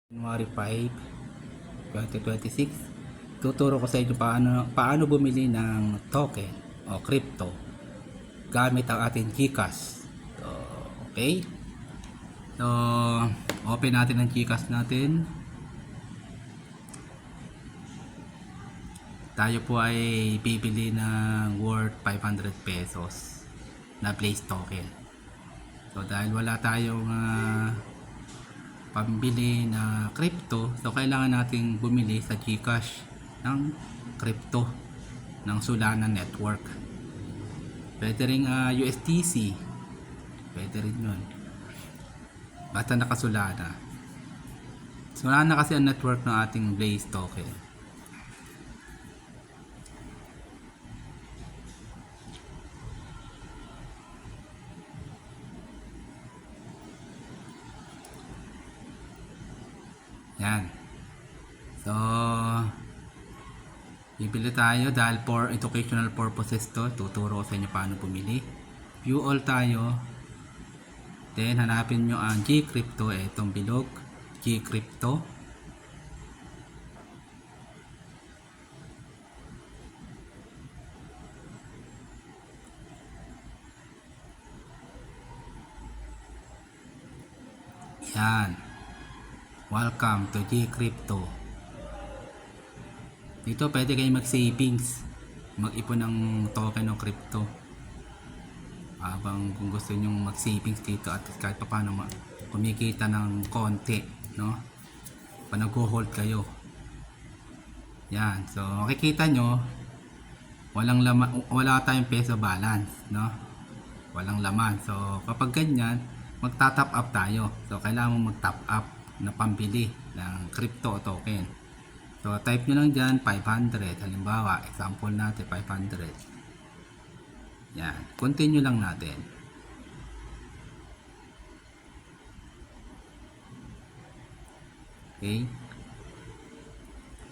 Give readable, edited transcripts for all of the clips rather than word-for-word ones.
January 5, 2026, tuturo ko sa inyo paano bumili ng token o crypto gamit ang ating GCash. So, okay? So, open natin ang GCash natin. Tayo po ay bibili ng worth 500 pesos na Blaze token. So, dahil wala tayong pambili na crypto, so kailangan nating bumili sa GCash ng crypto ng Solana network. Pwede rin USDC, pwede rin yun, basta naka Solana. Solana kasi ang network ng ating Blaze token. Yan. So, bibili tayo dahil for educational purposes to. Tuturo ko sa inyo paano bumili. View all tayo. Then, hanapin nyo ang Gcrypto. Itong bilog. Gcrypto. Yan. Welcome to Gcrypto. Dito pwede kayo mag-savings, mag-ipon ng token o crypto. Habang kung gusto niyo mag-savings dito at kahit pa paano kumikita ng konti, no? Pa nag-hold kayo. Yan. So, makikita nyo walang laman, wala tayong peso balance, no? Walang laman. So, kapag ganyan, magta-top up tayo. So, kailangan mo mag-top up na pambili ng crypto token. So, type nyo lang dyan 500. Halimbawa, example natin 500. Yan. Continue lang natin. Okay.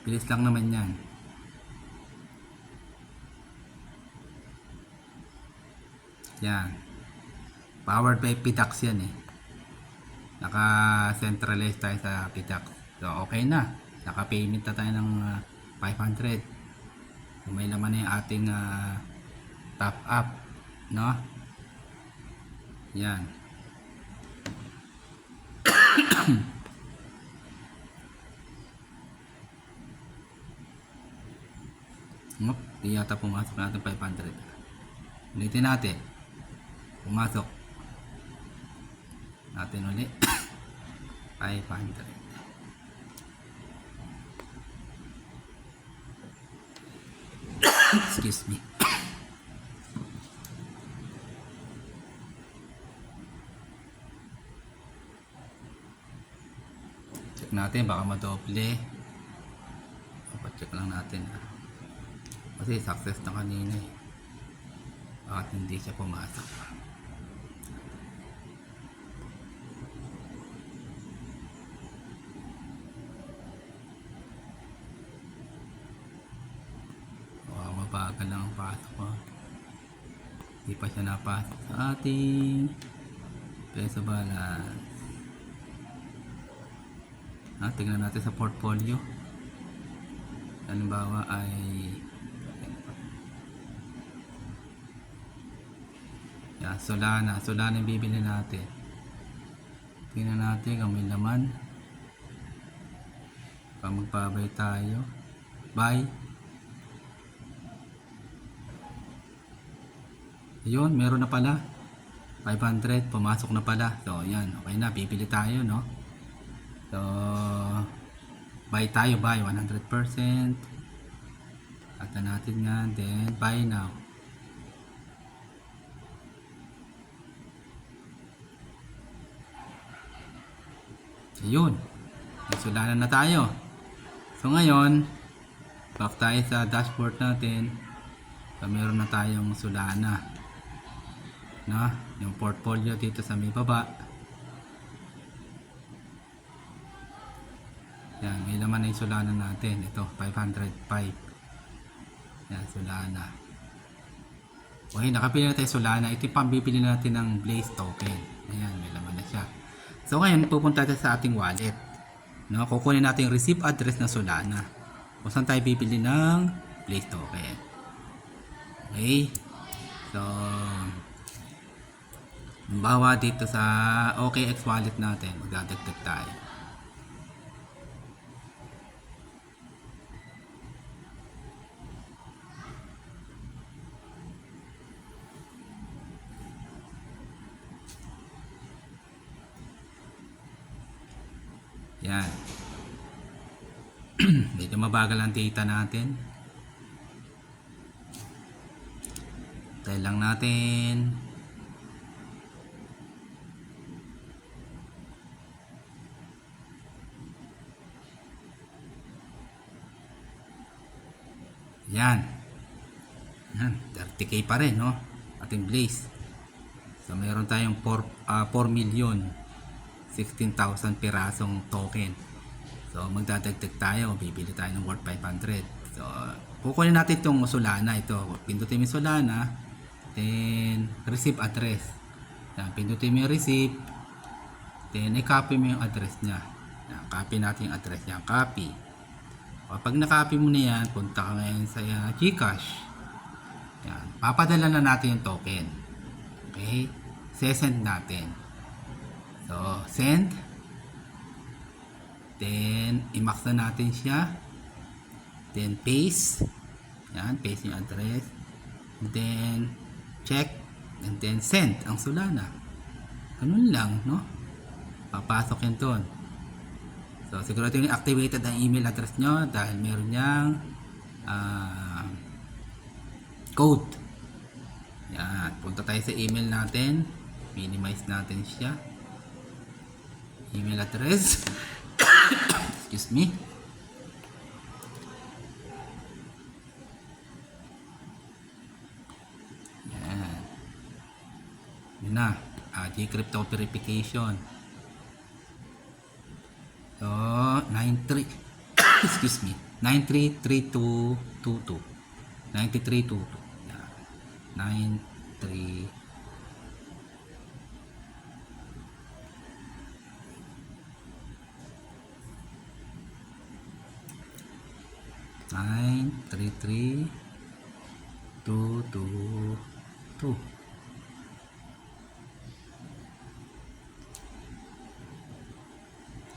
Bilis lang naman yan. Yan. Powered by PDAX yan eh. Naka-centralize tayo sa PDAX. So, okay na. Naka-payment na tayo ng 500. May laman na yung ating top up. No? Yan. Di yata pumasok natin 500. Ulitin natin. Pumasok. Natin ulit. 500. Excuse me. Check natin baka madoble. Check lang natin. Kasi success na kanina eh. Bakit hindi siya pumasok? Mabagal lang ang pasok ko. Hindi pa siya napasok sa ating peso balance. Tingnan natin sa portfolio. Halimbawa ay Solana yung bibili natin. Tingnan natin kung may laman. Pag magpabay tayo, buy. Ayun, meron na pala 500, pumasok na pala. So yan, okay na, bibili tayo, no? So buy tayo, buy 100%. At natin nga, then buy now. Ayun, Solana na tayo. So ngayon, back tayo sa dashboard natin. So meron na tayong Solana, no? Yung portfolio dito sa may baba. Yan, may laman na yung Solana natin. Ito, 505. Yan, Solana. Okay, nakapili na tayo Solana. Ito yung pambibili natin ng Blaze token. Ayan, may laman na siya. So ngayon, pupunta tayo sa ating wallet. No, kukunin natin yung receive address ng Solana. Kung saan tayo bibili ng Blaze token. Okay? So, bawa dito sa OKX wallet natin, magdadagdag tayo. Yan. Medyo mabagal ang data natin. Tayo lang natin. Yan. Yan. 30k pa rin, no? Ating Blaze. So, mayroon tayong 4,016,000 pirasong token. So, magdadagdag tayo. Bibili tayo ng worth 500. So, kukunin natin itong Solana. Ito. Pindutin mo yung Solana. Then, receive address. Yan. Pindutin mo yung receive. Then, i-copy mo yung address niya. Yan. Copy natin yung address niya. Copy. Pag na-copy mo na yan, punta ka ngayon sa Gcash. Yan. Papadala na natin yung token. Okay? Se-send natin. So, send. Then, i-max na natin siya. Then, paste. Yan, paste yung address. Then, check. And then, send ang Solana. Ganun lang, no? Papasok yan doon. So, sigurado yung activated ang email address nyo dahil meron niyang code. Yan. Punta tayo sa email natin. Minimize natin siya. Email address. Excuse me. Yan. Yun na. Gcrypto verification. So, 93 excuse me, 933222. 9322. Yeah. 93 933 222.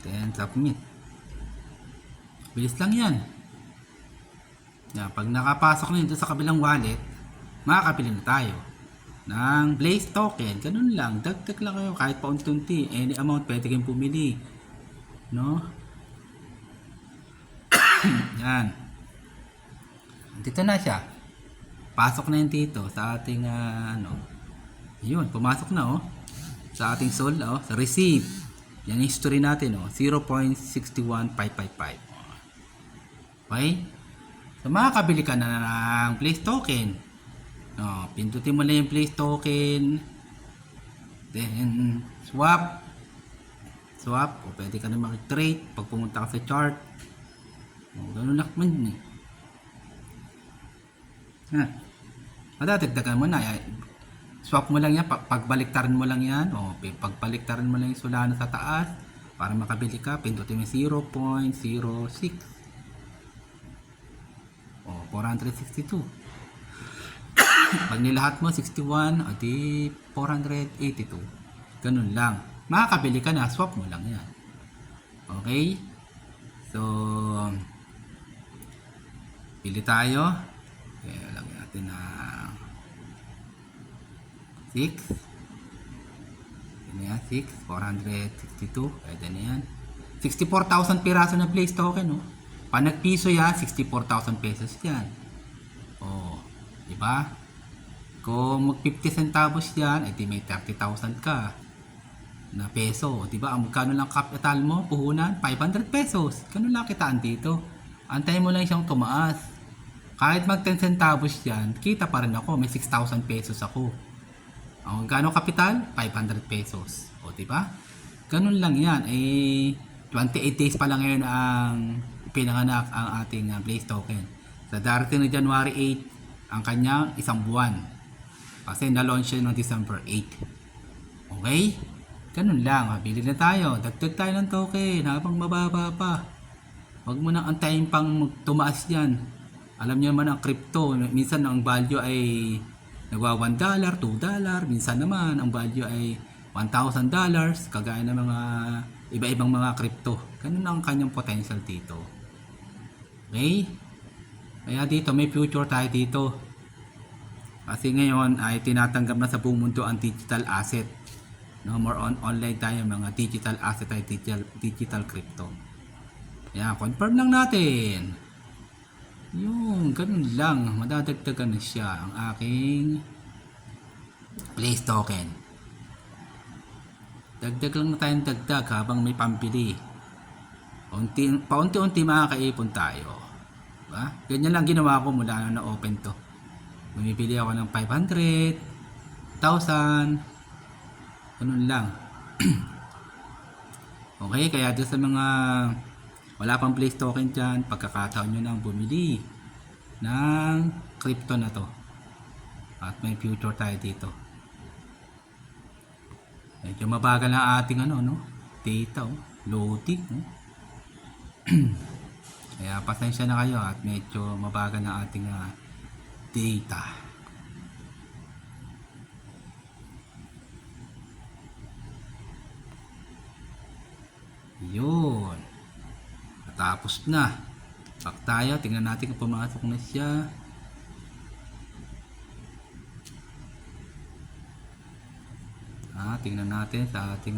Then submit. Bilis lang yan. Yan, pag nakapasok na yun sa kabilang wallet, makakabili na tayo ng Blaze token. Ganun lang, dagdag lang kayo kahit paunti-unti, any amount pwede kayong pumili, no? Yan, dito na siya, pasok na yun dito sa ating yun, pumasok na sa ating Sol, sa receive. Yan yung history natin, 0.61555. Okay? So, makakabili ka na ng Blaze token. Pindutin mo na yung Blaze token. Then, swap. Swap. O, pwede ka na mag-trade pag pumunta ka sa chart. Ganun lang man eh. Madadagdagan mo na. Swap mo lang yan. Pagbaliktarin mo lang yan. Pagbaliktarin mo lang yung Solana sa taas. Para makabili ka. Pindutin mo 0.06. 462. Pag nilahat mo 61, o di 482. Ganun lang. Makakabili ka na, swap mo lang yan. Okay? So, pili tayo. Okay, lagyan natin na 6. Ano yan? 6, 462. Pwede na yan. 64,000 piraso na Blaze token, Pag nagpiso yan, 64,000 pesos yan. Diba? Kung mag 50 centavos yan, edi may 30,000 ka na peso. Diba? Ang magkano lang capital mo, puhunan, 500 pesos. Ganun lang kitaan dito. Antayin mo lang siyang tumaas. Kahit mag 10 centavos yan, kita pa rin ako. May 6,000 pesos ako. Ang magkano kapital? 500 pesos. Diba? Ganun lang yan. 28 days pa lang ngayon ang pinanganak ang ating Blaze token. Sa darating na January 8, ang kanyang isang buwan. Kasi na-launch siya noong December 8. Okay? Ganun lang, bili na tayo. Dagdag tayo ng token habang mababa pa. Huwag mo nang antayin pang tumaas yan. Alam niyo naman ang crypto, minsan ang value ay nagwa $1, $2, minsan naman ang value ay $1,000, kagaya ng mga iba-ibang mga crypto. Ganun ang kanyang potential dito. Okay? Kaya dito may future tayo dito. Kasi ngayon ay tinatanggap na sa buong mundo ang digital asset. No, more on online tayo, mga digital asset ay digital crypto. Kaya confirm lang natin. Yung ganun lang, madadagdagan na siya ang aking place token. Dagdag lang na tayong dagdag habang may pambili. Paunti-unti makakaipon tayo. Diba? Ganyan lang ginawa ko mula na open to. Bumibili ako ng 500, 1,000, ganun lang. Okay, kaya dyan sa mga wala pang place token dyan, pagkakataon nyo nang bumili ng crypto na to. At may future tayo dito. Medyo mabagal ang ating data, loading. Kaya pasensya na kayo at medyo mabagal ang ating data. Yun. Tapos na. Back tayo. Tingnan natin kung pumasok na siya. Tingnan natin sa ating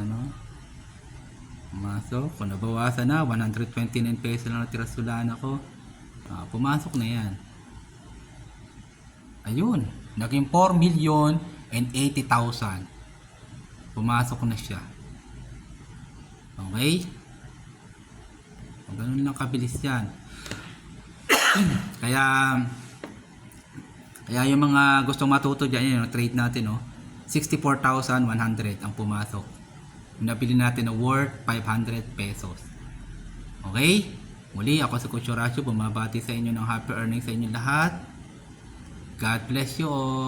pumasok. Kung nabawasan na, 129 pesos lang natira Solana ko. Pumasok na yan. Ayun. Naging 4,080,000. Pumasok na siya. Okay? Ganun lang kabilis yan. kaya yung mga gustong matuto dyan, yung trade natin, 64,100 ang pumasok. Nabili natin na worth 500 pesos. Okay? Muli, ako si Coach Horacio, bumabati sa inyo ng happy earnings sa inyo lahat. God bless you all.